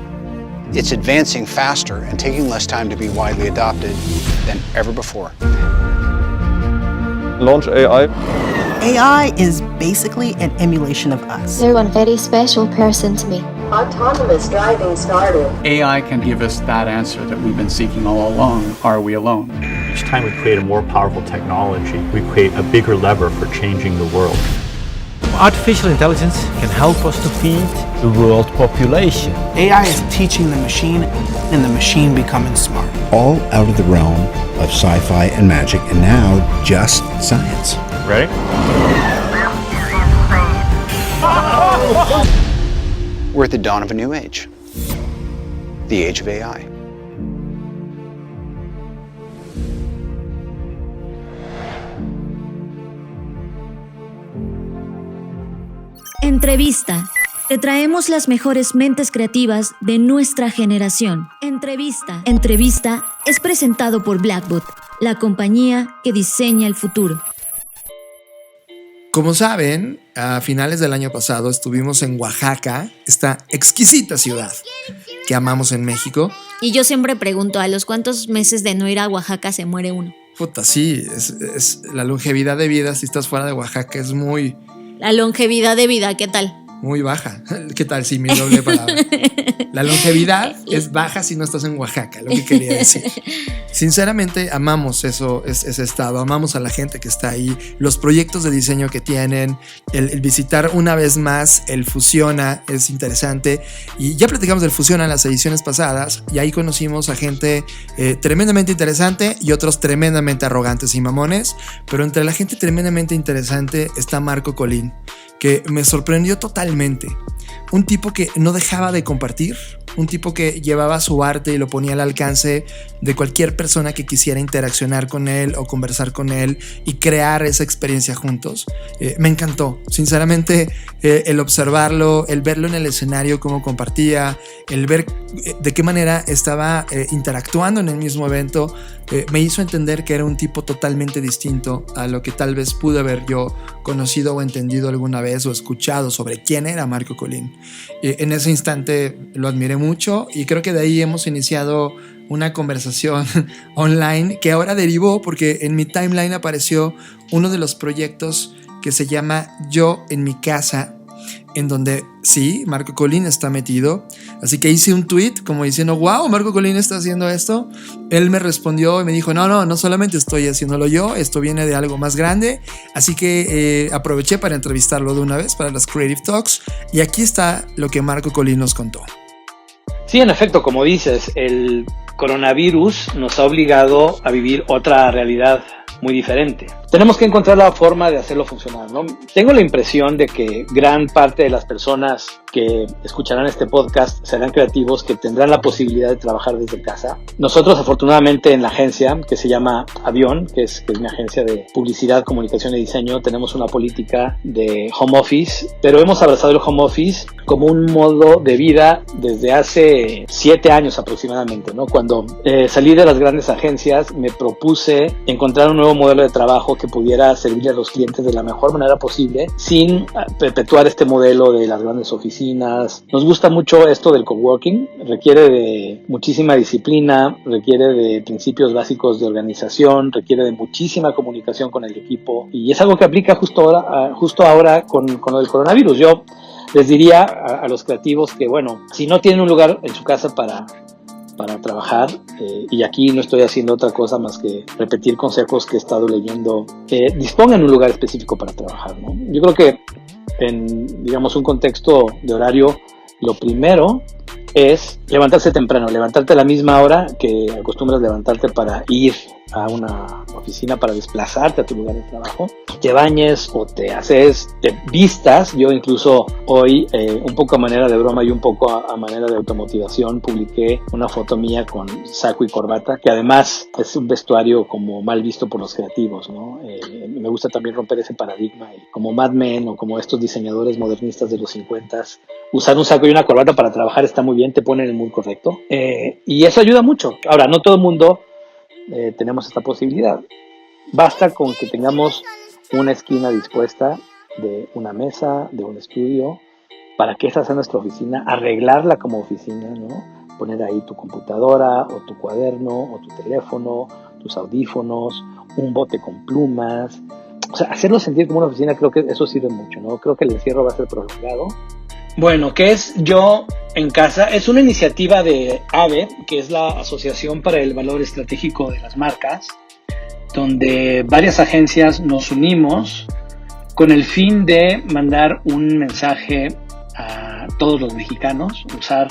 It's advancing faster and taking less time to be widely adopted than ever before. Launch AI. AI is basically an emulation of us. They're one very special person to me. Autonomous driving started. AI can give us that answer that we've been seeking all along. Are we alone? Each time we create a more powerful technology, we create a bigger lever for changing the world. Artificial intelligence can help us to feed the world population. AI is teaching the machine and the machine becoming smart. All out of the realm of sci-fi and magic, and now just science. Ready? We're at the dawn of a new age. The age of AI. Entrevista. Te traemos las mejores mentes creativas de nuestra generación. Entrevista. Entrevista es presentado por Blackbot, la compañía que diseña el futuro. Como saben, a finales del año pasado estuvimos en Oaxaca, esta exquisita ciudad que amamos en México. Y yo siempre pregunto, ¿a los cuántos meses de no ir a Oaxaca se muere uno? Puta, sí, es la longevidad de vida si estás fuera de Oaxaca es muy... La longevidad de vida, ¿qué tal? Muy baja. ¿Qué tal si mi doble palabra? La longevidad es baja si no estás en Oaxaca, lo que quería decir. Sinceramente, amamos ese estado, amamos a la gente que está ahí, los proyectos de diseño que tienen, el visitar una vez más el Fusiona es interesante. Y ya platicamos del Fusiona en las ediciones pasadas y ahí conocimos a gente tremendamente interesante y otros tremendamente arrogantes y mamones. Pero entre la gente tremendamente interesante está Marco Colín, que me sorprendió totalmente. Un tipo que no dejaba de compartir, un tipo que llevaba su arte y lo ponía al alcance de cualquier persona que quisiera interaccionar con él o conversar con él y crear esa experiencia juntos. Me encantó, sinceramente, el observarlo, el verlo en el escenario, cómo compartía, el ver de qué manera estaba interactuando en el mismo evento, me hizo entender que era un tipo totalmente distinto a lo que tal vez pude haber yo conocido o entendido alguna vez o escuchado sobre quién era Marco Colín. En ese instante lo admiré mucho y creo que de ahí hemos iniciado una conversación online que ahora derivó porque en mi timeline apareció uno de los proyectos que se llama Yo en mi casa, en donde sí, Marco Colín está metido. Así que hice un tweet como diciendo, wow, Marco Colín está haciendo esto. Él me respondió y me dijo, no solamente estoy haciéndolo yo, esto viene de algo más grande. Así que aproveché para entrevistarlo de una vez para las Creative Talks. Y aquí está lo que Marco Colín nos contó. Sí, en efecto, como dices, el coronavirus nos ha obligado a vivir otra realidad muy diferente. Tenemos que encontrar la forma de hacerlo funcionar, ¿no? Tengo la impresión de que gran parte de las personas que escucharán este podcast serán creativos que tendrán la posibilidad de trabajar desde casa. Nosotros, afortunadamente, en la agencia que se llama Avión, que es mi agencia de publicidad, comunicación y diseño, tenemos una política de home office, pero hemos abrazado el home office como un modo de vida desde hace 7 años aproximadamente, ¿no? Cuando salí de las grandes agencias, me propuse encontrar un nuevo modelo de trabajo que pudiera servirle a los clientes de la mejor manera posible sin perpetuar este modelo de las grandes oficinas. Nos gusta mucho esto del coworking, requiere de muchísima disciplina, requiere de principios básicos de organización, requiere de muchísima comunicación con el equipo y es algo que aplica justo ahora con lo del coronavirus. Yo les diría a los creativos que, bueno, si no tienen un lugar en su casa para trabajar, y aquí no estoy haciendo otra cosa más que repetir consejos que he estado leyendo, dispongan de un lugar específico para trabajar, ¿no? Yo creo que en, digamos, un contexto de horario, lo primero es levantarse temprano, levantarte a la misma hora que acostumbras levantarte para ir a una oficina, para desplazarte a tu lugar de trabajo, te bañes o te vistas. Yo incluso hoy, un poco a manera de broma y un poco a manera de automotivación, publiqué una foto mía con saco y corbata, que además es un vestuario como mal visto por los creativos, ¿no? Me gusta también romper ese paradigma, como Mad Men o como estos diseñadores modernistas de los 50s, usar un saco y una corbata para trabajar está muy bien, te pone en el mood correcto, y eso ayuda mucho. Ahora, no todo el mundo tenemos esta posibilidad. Basta con que tengamos una esquina dispuesta de una mesa, de un estudio, para que esta sea nuestra oficina, arreglarla como oficina, ¿no? Poner ahí tu computadora o tu cuaderno o tu teléfono, tus audífonos, un bote con plumas. O sea, hacerlo sentir como una oficina, creo que eso sirve mucho, ¿no? Creo que el encierro va a ser prolongado. Bueno, ¿qué es Yo en Casa? Es una iniciativa de AVE, que es la Asociación para el Valor Estratégico de las Marcas, donde varias agencias nos unimos con el fin de mandar un mensaje a todos los mexicanos, usar,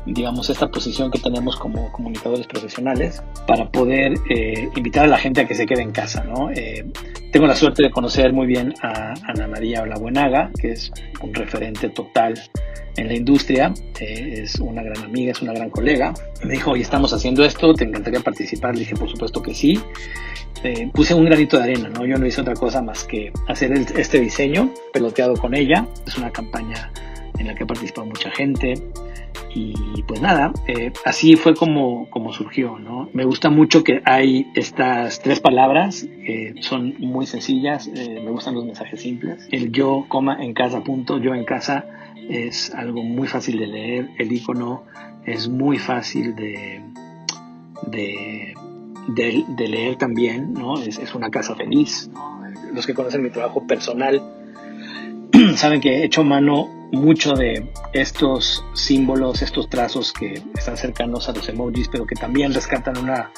digamos, esta posición que tenemos como comunicadores profesionales para poder invitar a la gente a que se quede en casa, ¿no? Tengo la suerte de conocer muy bien a Ana María Olabuenaga, que es un referente total en la industria, es una gran amiga, es una gran colega. Me dijo, oye, estamos haciendo esto, ¿te encantaría participar? Le dije, por supuesto que sí. Puse un granito de arena, ¿no? Yo no hice otra cosa más que hacer este diseño peloteado con ella. Es una campaña en la que ha participado mucha gente. Y pues nada, así fue como surgió, ¿no? Me gusta mucho que hay estas 3 palabras que son muy sencillas, me gustan los mensajes simples. El yo, en casa, punto, yo en casa es algo muy fácil de leer, el icono es muy fácil de leer también, ¿no? Es una casa feliz, ¿no? Los que conocen mi trabajo personal saben que he hecho mano mucho de estos símbolos, estos trazos que están cercanos a los emojis, pero que también rescatan una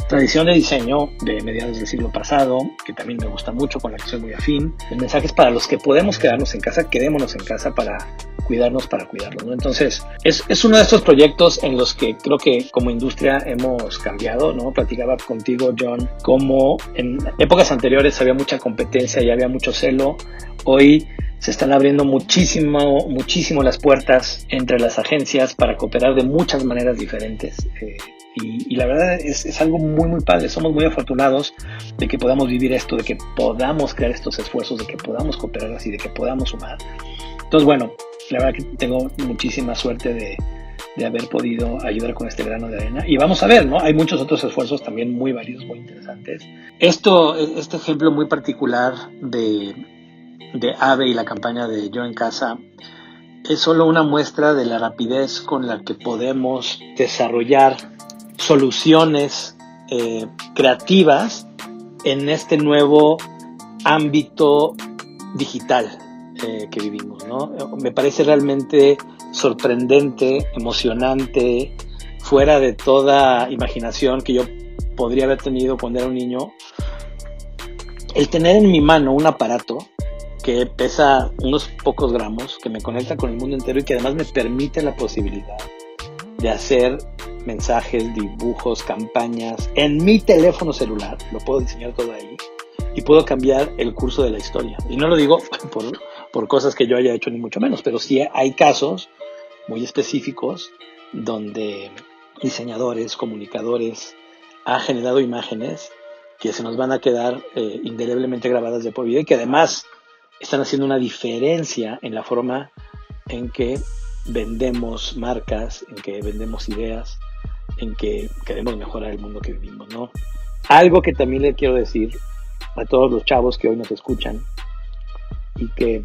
tradición de diseño de mediados del siglo pasado, que también me gusta mucho, con la que soy muy afín. El mensaje es para los que podemos quedarnos en casa, quedémonos en casa para cuidarnos, para cuidarlos, ¿no? Entonces, es uno de estos proyectos en los que creo que como industria hemos cambiado, ¿no? Platicaba contigo, John, como en épocas anteriores había mucha competencia y había mucho celo. Hoy se están abriendo muchísimo las puertas entre las agencias para cooperar de muchas maneras diferentes. Y la verdad es algo muy, muy padre. Somos muy afortunados de que podamos vivir esto, de que podamos crear estos esfuerzos, de que podamos cooperar así, de que podamos sumar. Entonces, bueno, la verdad que tengo muchísima suerte de haber podido ayudar con este grano de arena. Y vamos a ver, ¿no? Hay muchos otros esfuerzos también muy válidos, muy interesantes. Este ejemplo muy particular de AVE y la campaña de Yo en Casa es solo una muestra de la rapidez con la que podemos desarrollar soluciones creativas en este nuevo ámbito digital que vivimos, ¿no? Me parece realmente sorprendente, emocionante, fuera de toda imaginación que yo podría haber tenido cuando era un niño, el tener en mi mano un aparato que pesa unos pocos gramos, que me conecta con el mundo entero y que además me permite la posibilidad de hacer mensajes, dibujos, campañas en mi teléfono celular. Lo puedo diseñar todo ahí y puedo cambiar el curso de la historia. Y no lo digo por cosas que yo haya hecho, ni mucho menos, pero sí hay casos muy específicos donde diseñadores, comunicadores han generado imágenes que se nos van a quedar indeleblemente grabadas de por vida y que además están haciendo una diferencia en la forma en que vendemos marcas, en que vendemos ideas, en que queremos mejorar el mundo que vivimos, ¿no? Algo que también le quiero decir a todos los chavos que hoy nos escuchan y que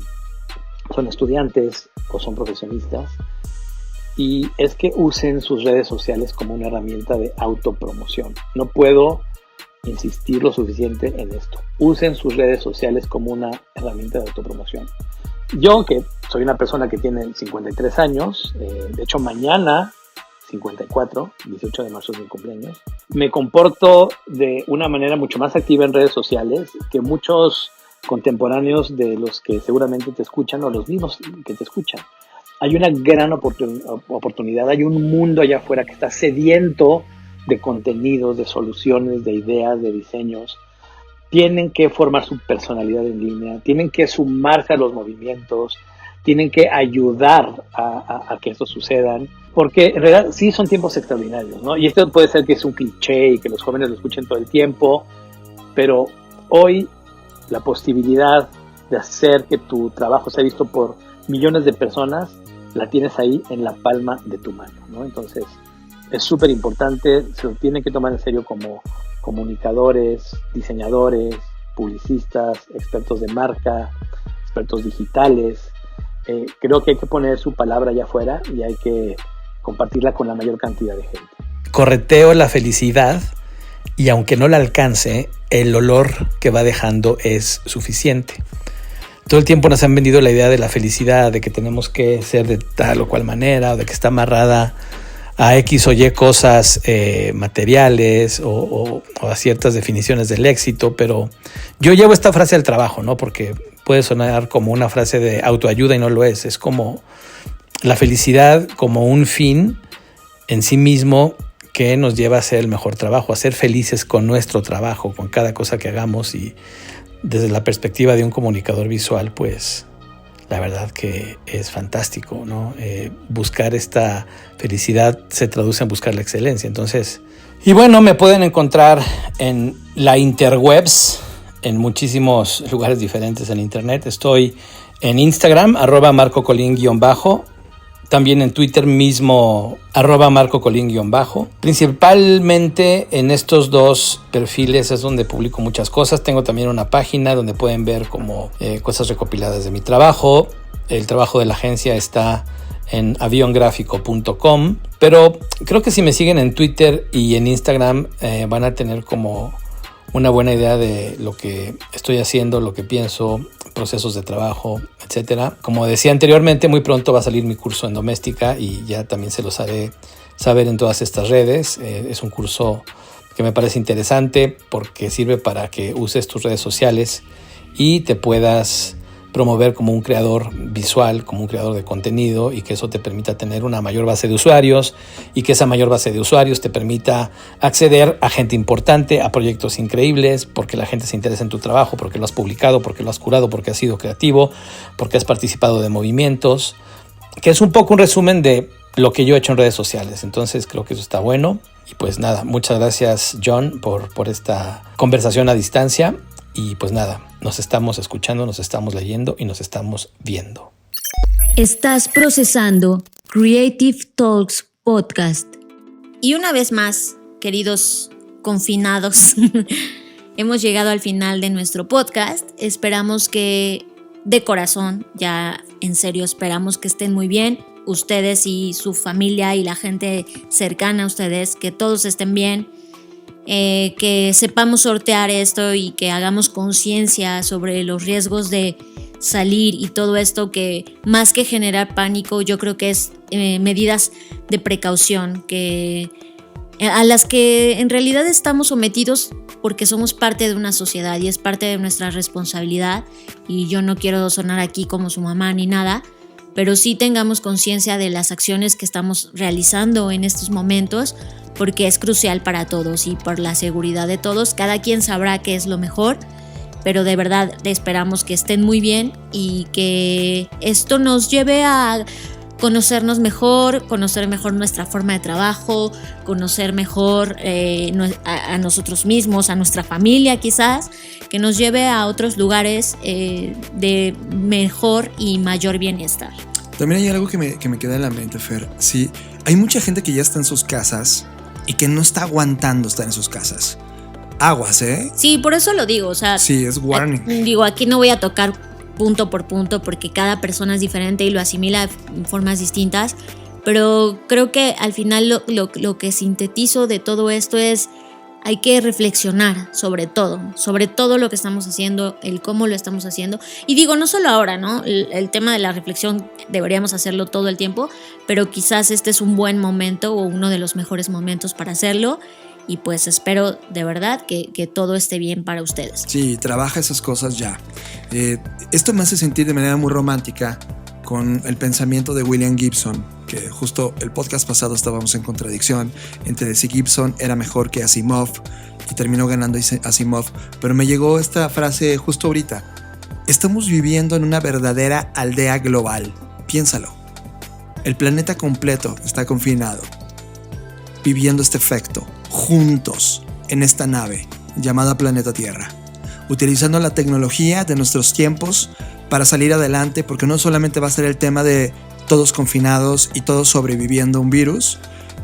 son estudiantes o son profesionistas, y es que usen sus redes sociales como una herramienta de autopromoción. No puedo insistir lo suficiente en esto. Usen sus redes sociales como una herramienta de autopromoción. Yo, que soy una persona que tiene 53 años, de hecho mañana 54, 18 de marzo es mi cumpleaños, me comporto de una manera mucho más activa en redes sociales que muchos contemporáneos de los que seguramente te escuchan o los mismos que te escuchan. Hay una gran oportunidad, hay un mundo allá afuera que está sediento de contenidos, de soluciones, de ideas, de diseños. Tienen que formar su personalidad en línea, tienen que sumarse a los movimientos, tienen que ayudar a que esto sucedan, porque en realidad sí son tiempos extraordinarios, ¿no? Y esto puede ser que es un cliché y que los jóvenes lo escuchen todo el tiempo, pero hoy la posibilidad de hacer que tu trabajo sea visto por millones de personas la tienes ahí en la palma de tu mano, ¿no? Entonces es súper importante, se lo tienen que tomar en serio como comunicadores, diseñadores, publicistas, expertos de marca, expertos digitales. Creo que hay que poner su palabra allá afuera y hay que compartirla con la mayor cantidad de gente. Correteo la felicidad y aunque no la alcance, el olor que va dejando es suficiente. Todo el tiempo nos han vendido la idea de la felicidad, de que tenemos que ser de tal o cual manera, o de que está amarrada a X o Y cosas materiales o a ciertas definiciones del éxito, pero yo llevo esta frase al trabajo, ¿no? Porque puede sonar como una frase de autoayuda y no lo es. Es como la felicidad como un fin en sí mismo que nos lleva a hacer el mejor trabajo, a ser felices con nuestro trabajo, con cada cosa que hagamos. Y desde la perspectiva de un comunicador visual, pues la verdad que es fantástico, ¿no? Buscar esta felicidad se traduce en buscar la excelencia. Entonces, y bueno, me pueden encontrar en la interwebs, en muchísimos lugares diferentes en internet. Estoy en Instagram, @marcocolin_, también en Twitter mismo, @marcocolin_. Principalmente en estos dos perfiles es donde publico muchas cosas. Tengo también una página donde pueden ver como cosas recopiladas de mi trabajo. El trabajo de la agencia está en aviongrafico.com, pero creo que si me siguen en Twitter y en Instagram van a tener como una buena idea de lo que estoy haciendo, lo que pienso, procesos de trabajo, etcétera. Como decía anteriormente, muy pronto va a salir mi curso en doméstica y ya también se los haré saber en todas estas redes. Es un curso que me parece interesante porque sirve para que uses tus redes sociales y te puedas promover como un creador visual, como un creador de contenido, y que eso te permita tener una mayor base de usuarios y que esa mayor base de usuarios te permita acceder a gente importante, a proyectos increíbles, porque la gente se interesa en tu trabajo, porque lo has publicado, porque lo has curado, porque has sido creativo, porque has participado de movimientos, que es un poco un resumen de lo que yo he hecho en redes sociales. Entonces creo que eso está bueno. Y pues nada, muchas gracias, John, por esta conversación a distancia. Y pues nada, nos estamos escuchando, nos estamos leyendo y nos estamos viendo. Estás procesando Creative Talks Podcast. Y una vez más, queridos confinados, hemos llegado al final de nuestro podcast. Esperamos que de corazón, ya en serio, esperamos que estén muy bien. Ustedes y su familia y la gente cercana a ustedes, que todos estén bien. Que sepamos sortear esto y que hagamos conciencia sobre los riesgos de salir y todo esto, que más que generar pánico, yo creo que es medidas de precaución que a las que en realidad estamos sometidos porque somos parte de una sociedad y es parte de nuestra responsabilidad. Y yo no quiero sonar aquí como su mamá ni nada, pero sí tengamos conciencia de las acciones que estamos realizando en estos momentos, porque es crucial para todos y por la seguridad de todos. Cada quien sabrá qué es lo mejor, pero de verdad esperamos que estén muy bien y que esto nos lleve a conocernos mejor, conocer mejor nuestra forma de trabajo, conocer mejor a nosotros mismos, a nuestra familia quizás, que nos lleve a otros lugares de mejor y mayor bienestar. También hay algo que me queda en la mente, Fer. Sí, hay mucha gente que ya está en sus casas y que no está aguantando estar en sus casas. Aguas, ¿eh? Sí, por eso lo digo, o sea... Sí, es warning. Digo, aquí no voy a tocar punto por punto porque cada persona es diferente y lo asimila de formas distintas, pero creo que al final lo que sintetizo de todo esto es: hay que reflexionar sobre todo lo que estamos haciendo, el cómo lo estamos haciendo. Y digo, no solo ahora, ¿no? El tema de la reflexión deberíamos hacerlo todo el tiempo, pero quizás este es un buen momento o uno de los mejores momentos para hacerlo. Y pues espero de verdad que todo esté bien para ustedes. Sí, trabaja esas cosas ya. Esto me hace sentir de manera muy romántica con el pensamiento de William Gibson, que justo el podcast pasado estábamos en contradicción entre si Gibson era mejor que Asimov y terminó ganando Asimov, pero me llegó esta frase justo ahorita. Estamos viviendo en una verdadera aldea global. Piénsalo. El planeta completo está confinado, viviendo este efecto, juntos en esta nave llamada Planeta Tierra, utilizando la tecnología de nuestros tiempos para salir adelante, porque no solamente va a ser el tema de todos confinados y todos sobreviviendo a un virus,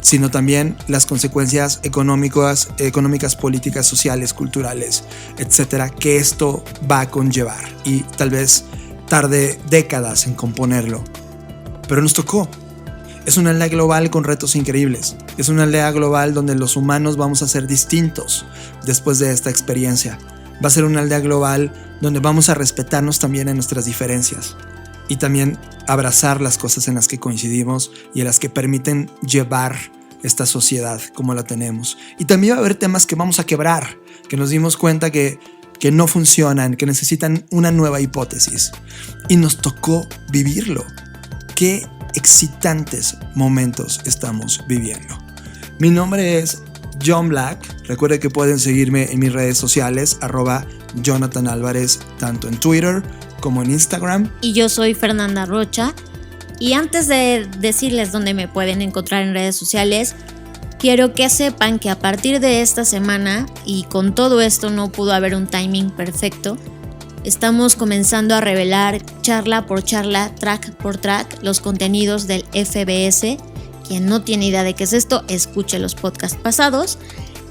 sino también las consecuencias económicas, políticas, sociales, culturales, etcétera, que esto va a conllevar, y tal vez tarde décadas en componerlo. Pero nos tocó. Es una aldea global con retos increíbles. Es una aldea global donde los humanos vamos a ser distintos después de esta experiencia. Va a ser una aldea global donde vamos a respetarnos también en nuestras diferencias y también abrazar las cosas en las que coincidimos y en las que permiten llevar esta sociedad como la tenemos. Y también va a haber temas que vamos a quebrar, que nos dimos cuenta que no funcionan, que necesitan una nueva hipótesis. Y nos tocó vivirlo. Qué excitantes momentos estamos viviendo. Mi nombre es John Black. Recuerden que pueden seguirme en mis redes sociales, @Jonathan Álvarez, tanto en Twitter como en Instagram. Y yo soy Fernanda Rocha. Y antes de decirles dónde me pueden encontrar en redes sociales, quiero que sepan que a partir de esta semana, y con todo esto no pudo haber un timing perfecto, estamos comenzando a revelar charla por charla, track por track, los contenidos del FBS. Quien no tiene idea de qué es esto, escuche los podcasts pasados.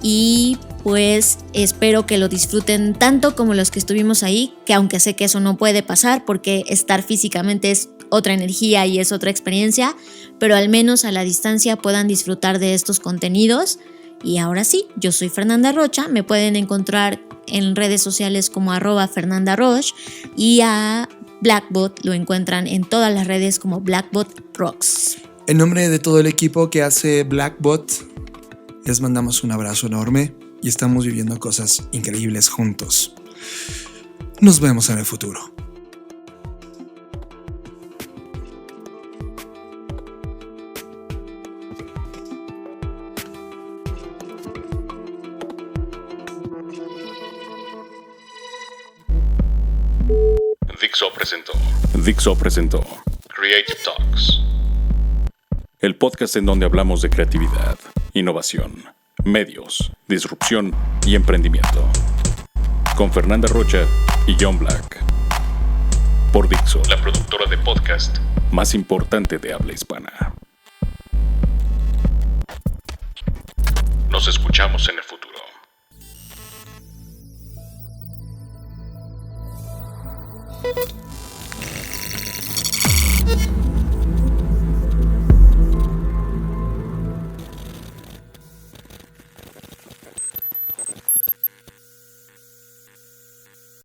Y pues espero que lo disfruten tanto como los que estuvimos ahí, que aunque sé que eso no puede pasar porque estar físicamente es otra energía y es otra experiencia, pero al menos a la distancia puedan disfrutar de estos contenidos. Y ahora sí, yo soy Fernanda Rocha, me pueden encontrar en redes sociales como @FernandaRoche, y a Blackbot lo encuentran en todas las redes como Blackbot Rocks. En nombre de todo el equipo que hace Blackbot, les mandamos un abrazo enorme y estamos viviendo cosas increíbles juntos. Nos vemos en el futuro. Dixo presentó Creative Talks, el podcast en donde hablamos de creatividad, innovación, medios, disrupción y emprendimiento. Con Fernanda Rocha y John Black. Por Dixo, la productora de podcast más importante de habla hispana. Nos escuchamos en el futuro.